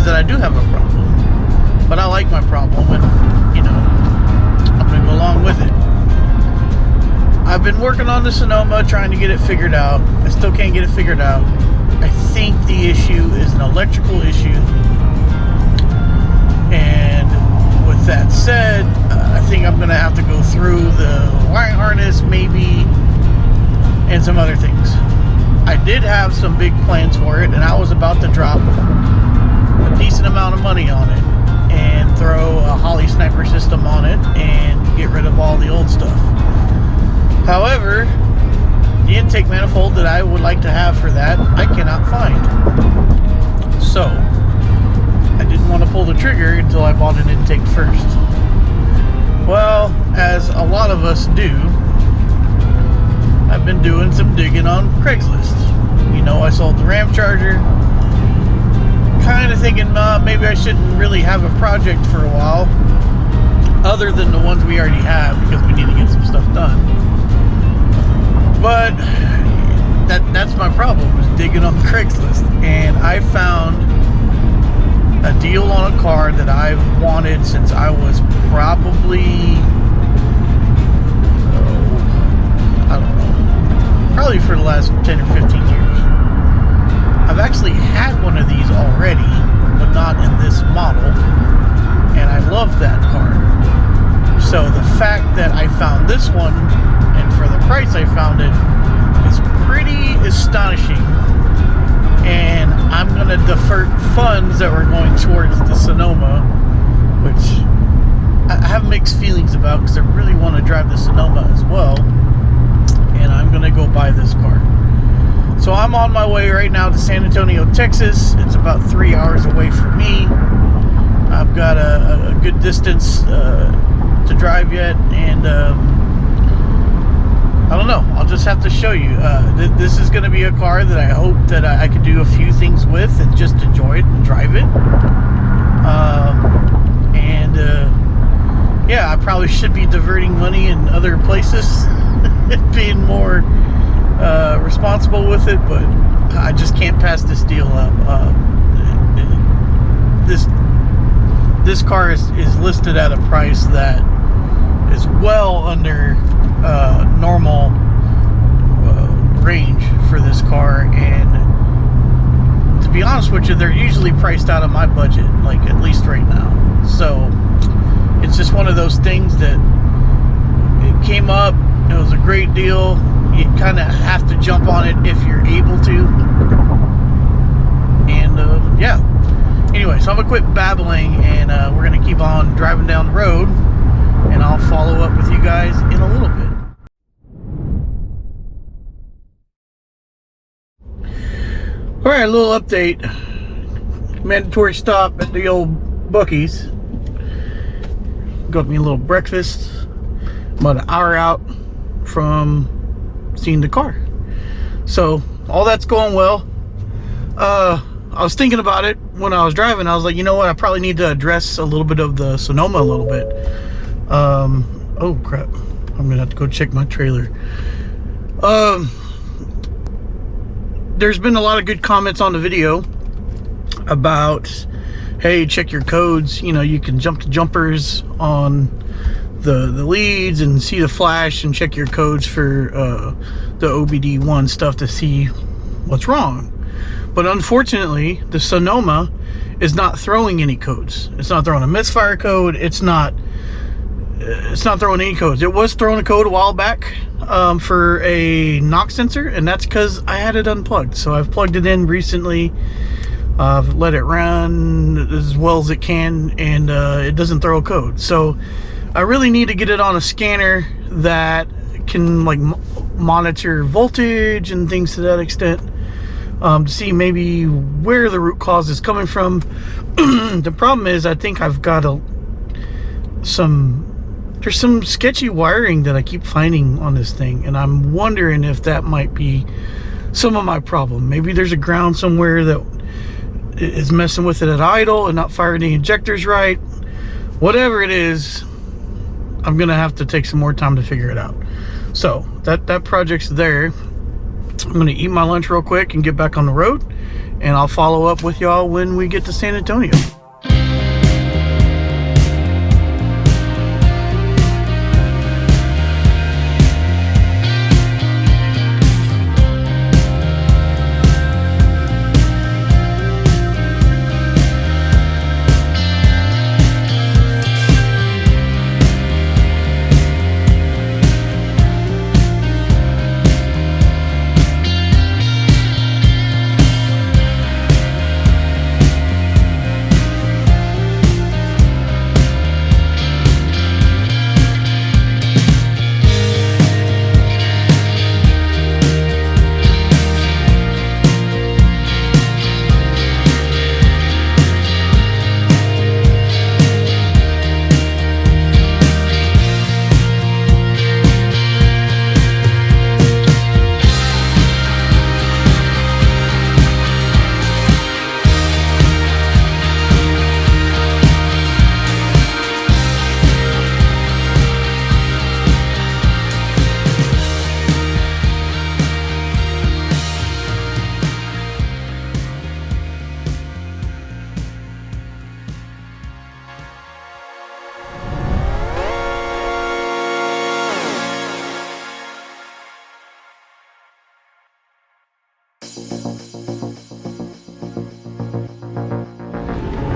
is that I do have a problem, but I like my problem, and you know, I'm gonna go along with it. I've been working on the Sonoma, trying to get it figured out. I still can't get it figured out. I think the issue is an electrical issue, and with that said, I think I'm gonna have to go through the wiring harness maybe, and some other things. I did have some big plans for it, and I was about to drop a decent amount of money on it and throw a Holly sniper system on it and get rid of all the old stuff. However, the intake manifold that I would like to have for that, I cannot find. So, I didn't want to pull the trigger until I bought an intake first. Well, as a lot of us do, I've been doing some digging on Craigslist. You know, I sold the Ram Charger. Kind of thinking maybe I shouldn't really have a project for a while, other than the ones we already have, because we need to get some stuff done. But that's my problem, is digging on Craigslist. And I found a deal on a car that I've wanted since I was probably, I don't know, probably for the last 10 or 15 years. I've actually had one of these already, but not in this model, and I love that car. So the fact that I found this one, and for the price I found it, is pretty astonishing. And I'm going to divert funds that were going towards the Sonoma, which I have mixed feelings about, because I really want to drive the Sonoma as well. And I'm going to go buy this car. So I'm on my way right now to San Antonio, Texas. It's about 3 hours away from me. I've got a good distance to drive yet, and I don't know. I'll just have to show you. This is going to be a car that I hope that I could do a few things with and just enjoy it and drive it. Yeah, I probably should be diverting money in other places, being more responsible with it, but I just can't pass this deal up. This car is listed at a price that is well under normal range for this car, and to be honest with you, they're usually priced out of my budget, like at least right now. So it's just one of those things that it came up, it was a great deal. You kind of have to jump on it if you're able to, and yeah. Anyway, so I'm gonna quit babbling, and we're gonna keep on driving down the road, and I'll follow up with you guys in a little bit. Alright, a little update. Mandatory stop at the old Buc-ee's. Got me a little breakfast. I'm about an hour out from seeing the car. So, all that's going well. I was thinking about it when I was driving. I was like, you know what? I probably need to address a little bit of the Sonoma a little bit. Oh, crap. I'm going to have to go check my trailer. There's been a lot of good comments on the video about, hey, check your codes. You know, you can jump to jumpers on the leads and see the flash and check your codes for the OBD1 stuff to see what's wrong. But unfortunately, the Sonoma is not throwing any codes. It's not throwing a misfire code. It's not throwing any codes. It was throwing a code a while back for a knock sensor, and that's because I had it unplugged. So I've plugged it in recently. I've let it run as well as it can, and it doesn't throw a code. So I really need to get it on a scanner that can like monitor voltage and things to that extent. To see maybe where the root cause is coming from. The problem is, I think I've got there's some sketchy wiring that I keep finding on this thing, and I'm wondering if that might be some of my problem. Maybe there's a ground somewhere that is messing with it at idle and not firing the injectors right. Whatever it is, I'm gonna have to take some more time to figure it out. So that project's there. I'm gonna eat my lunch real quick and get back on the road, and I'll follow up with y'all when we get to San Antonio.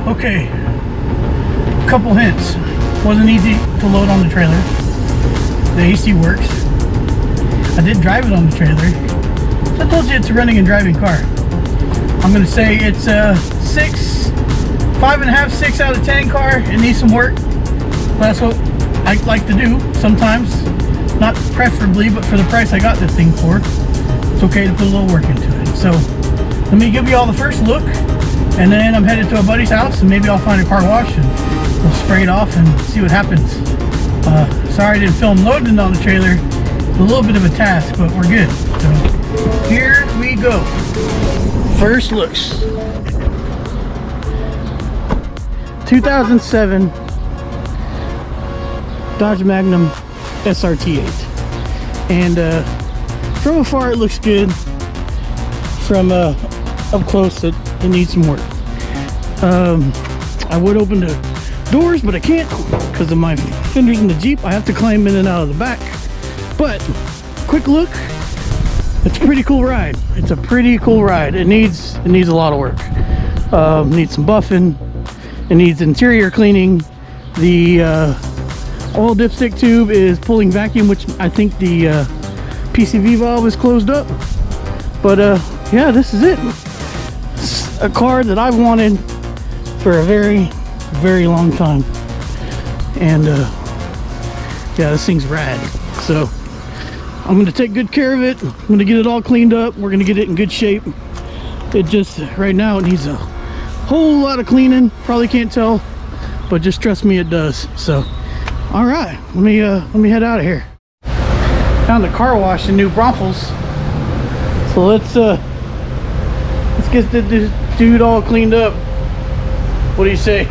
Okay, a couple hints. Wasn't easy to load on the trailer. The AC works. I did drive it on the trailer. So I told you it's a running and driving car. I'm gonna say it's a 5.5, 6 out of 10 car. It needs some work. That's what I like to do sometimes. Not preferably, but for the price I got this thing for, it's okay to put a little work into it. So let me give you all the first look, and then I'm headed to a buddy's house, and maybe I'll find a car wash and we'll spray it off and see what happens. Sorry I didn't film loading it on the trailer. It's a little bit of a task, but we're good. So here we go. First looks. 2007 Dodge Magnum SRT8. And from afar it looks good. From up close it needs some work. I would open the doors, but I can't because of my fenders in the Jeep. I have to climb in and out of the back. But quick look, it's a pretty cool ride. It's a pretty cool ride. It needs a lot of work. Needs some buffing. It needs interior cleaning. The oil dipstick tube is pulling vacuum, which I think the PCV valve is closed up. But yeah, this is it. It's a car that I've wanted for a very, very long time. And yeah, this thing's rad. So I'm going to take good care of it. I'm going to get it all cleaned up. We're going to get it in good shape. It just, right now, it needs a whole lot of cleaning. Probably can't tell, but just trust me, it does. So, all right, let me head out of here. Found a car wash in New Braunfels. So let's get this dude all cleaned up. What do you say?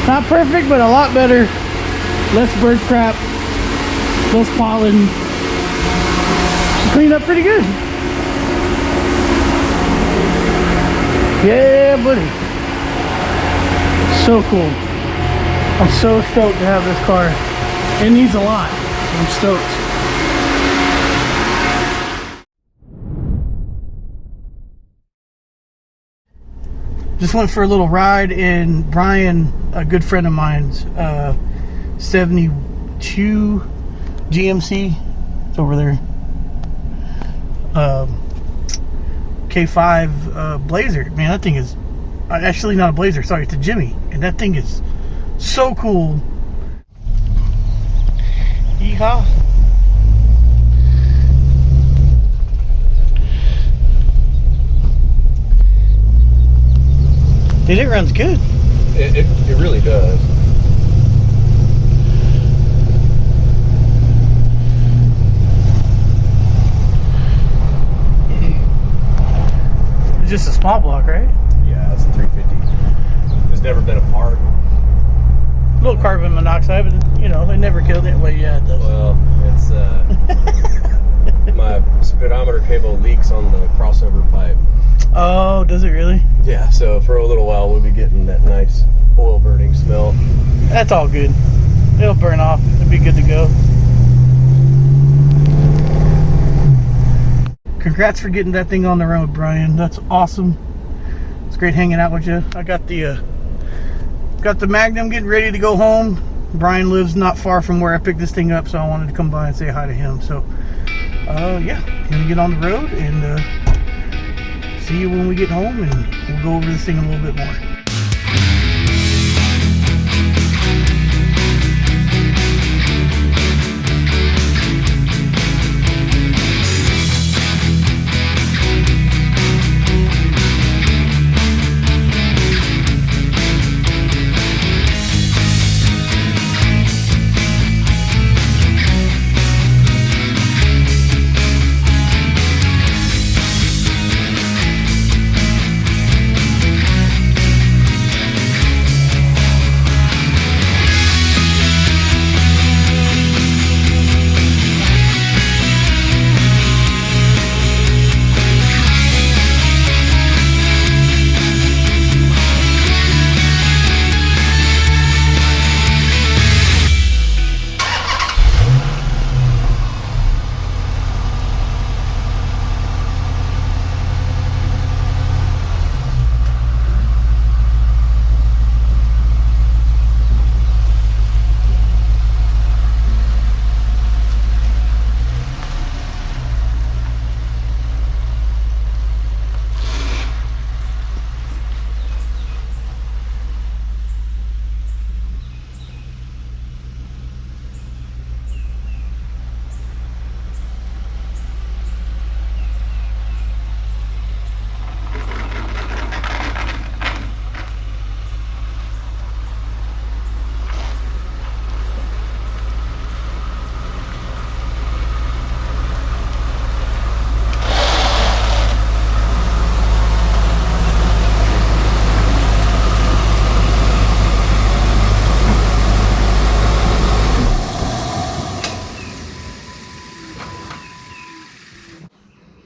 Not perfect, but a lot better. Less bird crap, less pollen. She cleaned up pretty good. Yeah, buddy. So cool. I'm so stoked to have this car. It needs a lot. I'm stoked. Just went for a little ride, and Brian, a good friend of mine's, 72 GMC, it's over there, K5 Blazer. Man, that thing is actually not a Blazer, sorry, it's a Jimmy, and that thing is so cool. Yeehaw. Dude, it runs good. It really does. It's just a small block, right? Yeah, it's a 350. It's never been apart. A little carbon monoxide, but you know, they never killed it. Well, yeah, it does. Well, it's my speedometer cable leaks on the crossover pipe. Oh, does it really? Yeah, so for a little while we'll be getting that nice oil burning smell. That's all good. It'll burn off. It'll be good to go. Congrats for getting that thing on the road, Brian. That's awesome. It's great hanging out with you. I got the Magnum getting ready to go home. Brian lives not far from where I picked this thing up, so I wanted to come by and say hi to him. So, yeah, gonna get on the road and see you when we get home, and we'll go over this thing a little bit more.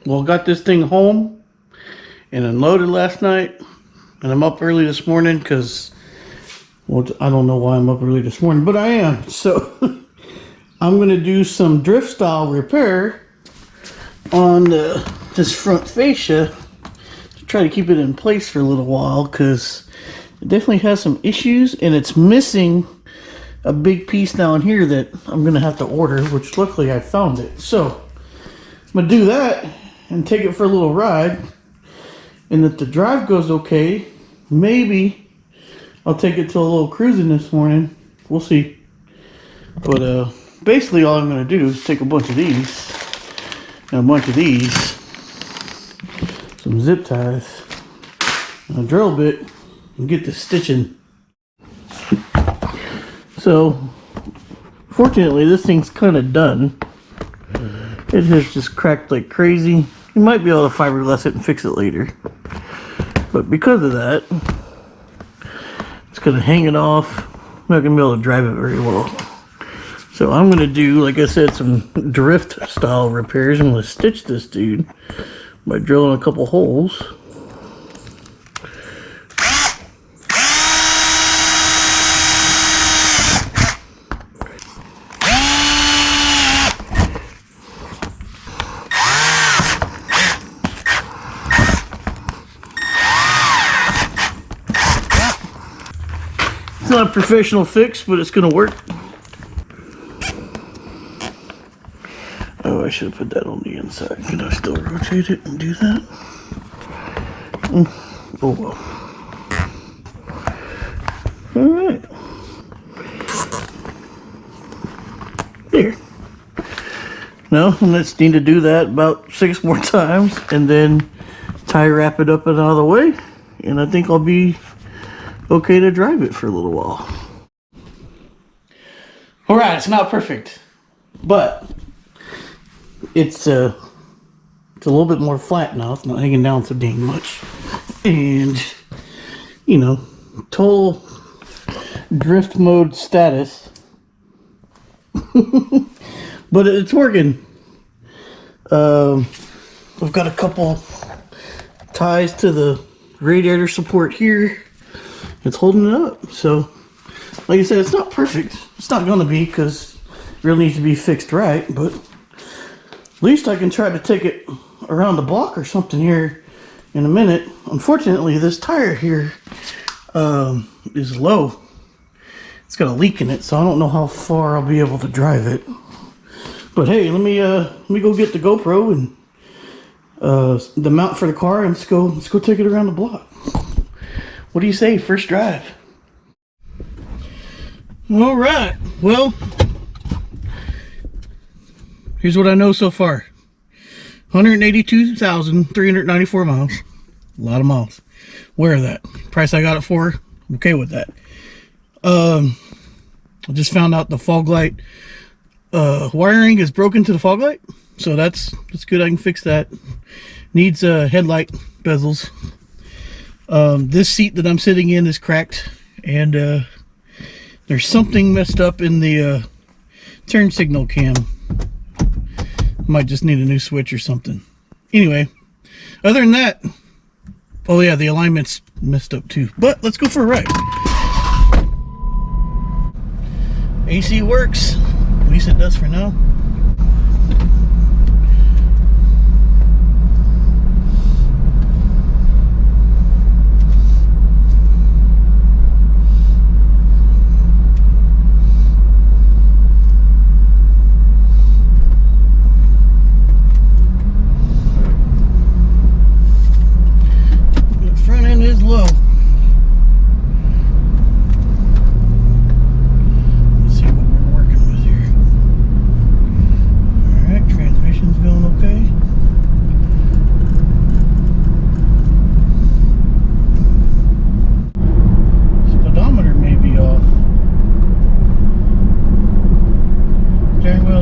Well, got this thing home and unloaded last night, and I'm up early this morning because, well, I don't know why I'm up early this morning, but I am. So I'm going to do some drift style repair on this front fascia to try to keep it in place for a little while, because it definitely has some issues, and it's missing a big piece down here that I'm going to have to order, which luckily I found it. So I'm going to do that and take it for a little ride, and if the drive goes okay, maybe I'll take it to a little cruising this morning. We'll see. But basically all I'm going to do is take a bunch of these and a bunch of these, some zip ties, and a drill bit, and get this stitching. So fortunately this thing's kind of done. It has just cracked like crazy. You might be able to fiberglass it and fix it later, but because of that, it's gonna hang it off. I'm not gonna be able to drive it very well. So I'm gonna do, like I said, some drift style repairs. I'm gonna stitch this dude by drilling a couple holes. It's not a professional fix, but it's gonna work. Oh, I should have put that on the inside. Can I still rotate it and do that? Oh well. Alright. There. Now, let's need to do that about 6 more times and then tie wrap it up and out of the way. And I think I'll be okay to drive it for a little while. Alright, it's not perfect, but it's a little bit more flat now. It's not hanging down so dang much. And, you know, total drift mode status. But it's working. I've got a couple ties to the radiator support here. It's holding it up. So, like I said, it's not perfect. It's not going to be because it really needs to be fixed right. But at least I can try to take it around the block or something here in a minute. Unfortunately, this tire here is low. It's got a leak in it, so I don't know how far I'll be able to drive it. But hey, let me go get the GoPro and the mount for the car, and let's go take it around the block. What do you say? First drive. All right. Well, here's what I know so far. 182,394 miles. A lot of miles. Wear that. Price I got it for. I'm okay with that. I just found out the fog light wiring is broken to the fog light, so that's good. I can fix that. Needs headlight bezels. This seat that I'm sitting in is cracked, and there's something messed up in the turn signal cam. Might just need a new switch or something. Anyway, other than that, oh yeah, the alignment's messed up too. But let's go for a ride. AC works, at least it does for now. The front end is low.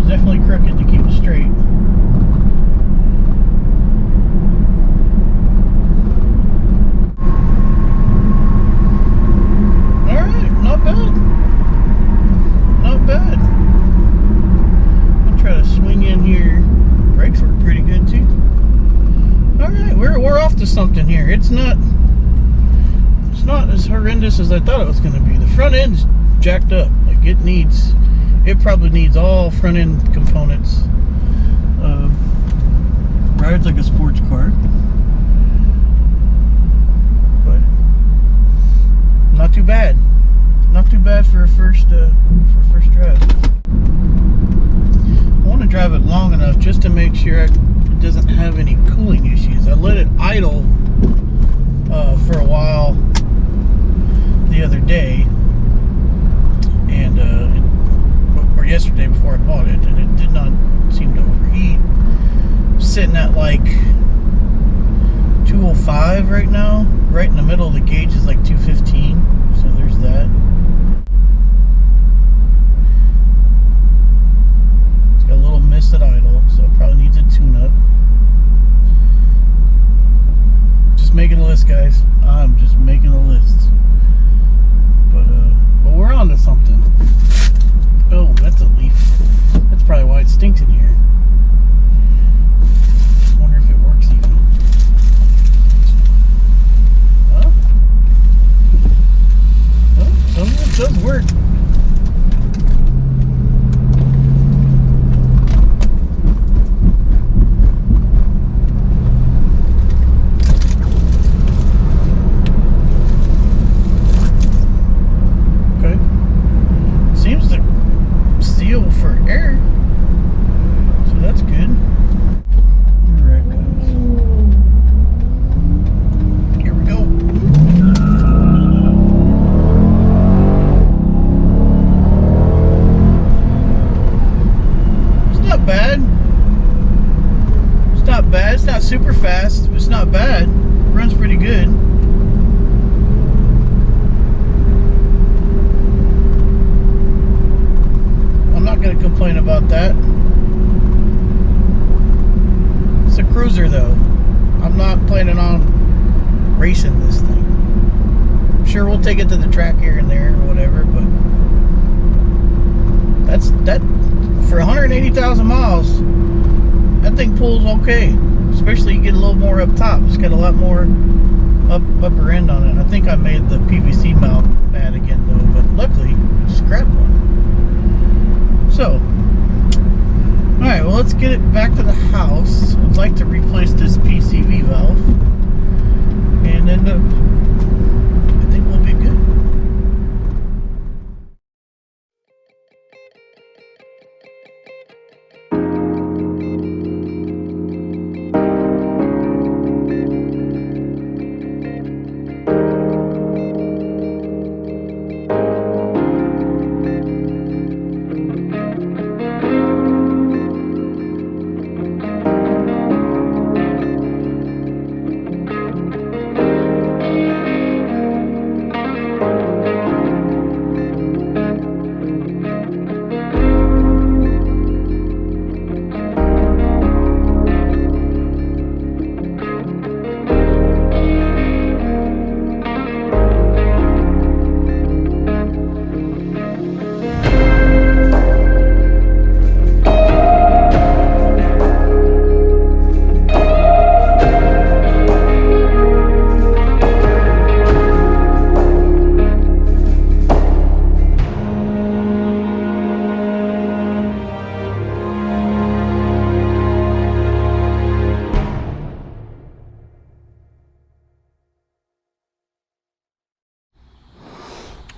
Definitely crooked to keep it straight. Alright, not bad. Not bad. I'll try to swing in here. Brakes work pretty good too. Alright, we're off to something here. It's not as horrendous as I thought it was gonna be. The front end's jacked up. Like it probably needs all front end components. Rides like a sports car, but not too bad. Not too bad for a first drive. I want to drive it long enough just to make sure it doesn't have any cooling issues. I let it idle for a while the other day, and or yesterday before I bought it, and it did not seem to overheat. Sitting at like 205 right now. Right in the middle of the gauge is like 215, so there's that. It's got a little miss at idle, so it probably needs a tune-up. Just making a list, guys. I'm just making a list. But we're on to something. Oh, that's a leaf. That's probably why it stinks in here. Wonder if it works even. Huh? Well, some of it does work. fast, but it's not bad. Runs pretty good. I'm not gonna complain about that. It's a cruiser though. I'm not planning on racing this thing. Sure, we'll take it to the track here and there or whatever, but that for 180,000 miles, that thing pulls okay. Especially you get a little more up top. It's got a lot more upper end on it. I think I made the PVC mount mad again though, but luckily I just grabbed one. So, alright, well, let's get it back to the house. I'd like to replace this PCV valve, and then I think we'll be good.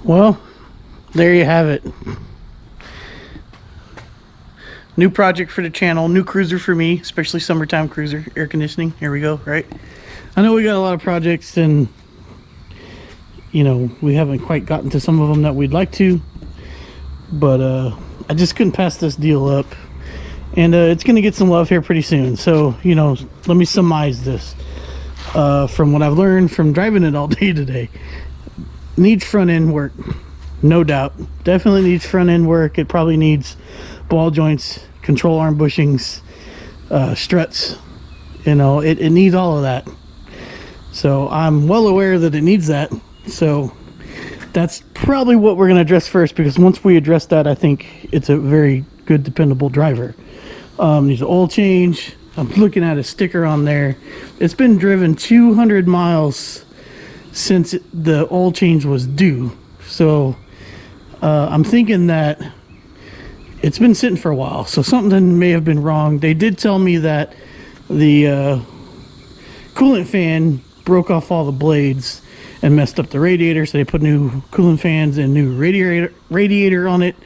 Well, there you have it. New project for the channel, new cruiser for me, especially summertime cruiser, air conditioning. Here we go, right? I know we got a lot of projects and, you know, we haven't quite gotten to some of them that we'd like to, but I just couldn't pass this deal up. And it's going to get some love here pretty soon. So, you know, let me surmise this from what I've learned from driving it all day today. Needs front end work, no doubt. Definitely needs front end work. It probably needs ball joints, control arm bushings, struts. You know, it needs all of that. So I'm well aware that it needs that. So that's probably what we're going to address first, because once we address that, I think it's a very good, dependable driver. Needs an oil change. I'm looking at a sticker on there. It's been driven 200 miles since the oil change was due. So I'm thinking that it's been sitting for a while, so something may have been wrong. They did tell me that the coolant fan broke off all the blades and messed up the radiator, so they put new coolant fans and new radiator on it.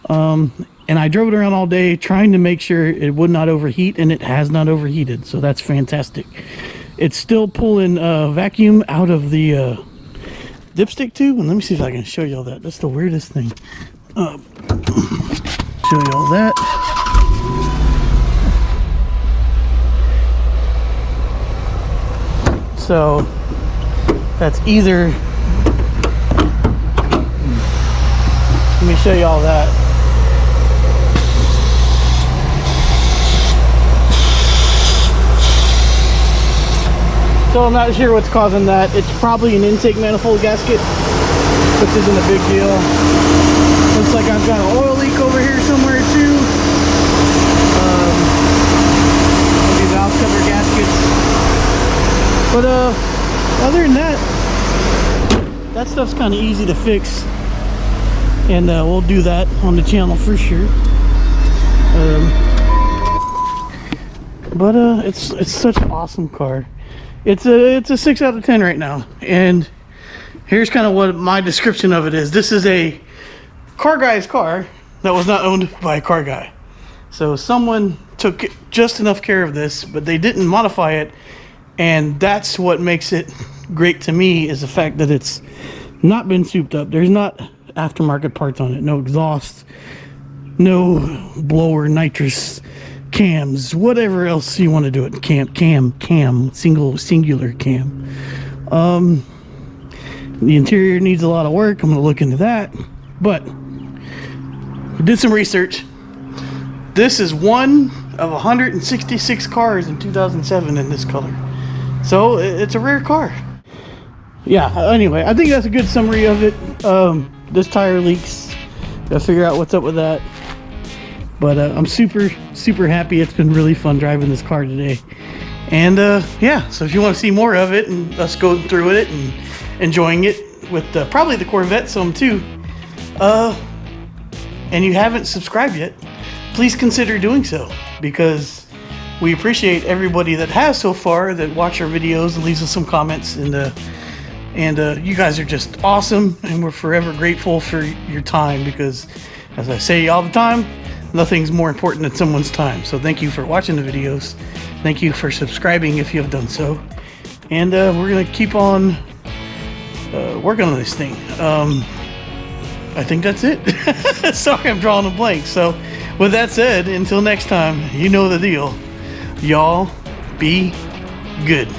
And I drove it around all day trying to make sure it would not overheat, and it has not overheated, so that's fantastic. It's still pulling vacuum out of the dipstick tube. And let me see if I can show y'all that. That's the weirdest thing. Show y'all that. So that's either, let me show y'all that. So I'm not sure what's causing that. It's probably an intake manifold gasket, which isn't a big deal. Looks like I've got an oil leak over here somewhere too. Maybe valve cover gaskets. But other than that, that stuff's kind of easy to fix, and we'll do that on the channel for sure. But it's such an awesome car. It's a 6 out of 10 right now. And here's kind of what my description of it is. This is a car guy's car that was not owned by a car guy. So someone took just enough care of this, but they didn't modify it. And that's what makes it great to me, is the fact that it's not been souped up. There's not aftermarket parts on it. No exhaust, no blower, nitrous, cams, whatever else you want to do it. Cam, singular cam. The interior needs a lot of work. I'm gonna look into that, but I did some research. This is one of 166 cars in 2007 in this color, so it's a rare car. Yeah, anyway, I think that's a good summary of it. This tire leaks, gotta figure out what's up with that, but I'm super happy. It's been really fun driving this car today. And yeah, so if you want to see more of it and us going through it and enjoying it with probably the Corvette some too, and you haven't subscribed yet, please consider doing so, because we appreciate everybody that has so far, that watch our videos and leaves us some comments, and you guys are just awesome, and we're forever grateful for your time, because as I say all the time, nothing's more important than someone's time. So thank you for watching the videos. Thank you for subscribing if you have done so. And we're gonna keep on working on this thing. I think that's it. Sorry, I'm drawing a blank. So with that said, until next time, you know the deal. Y'all be good.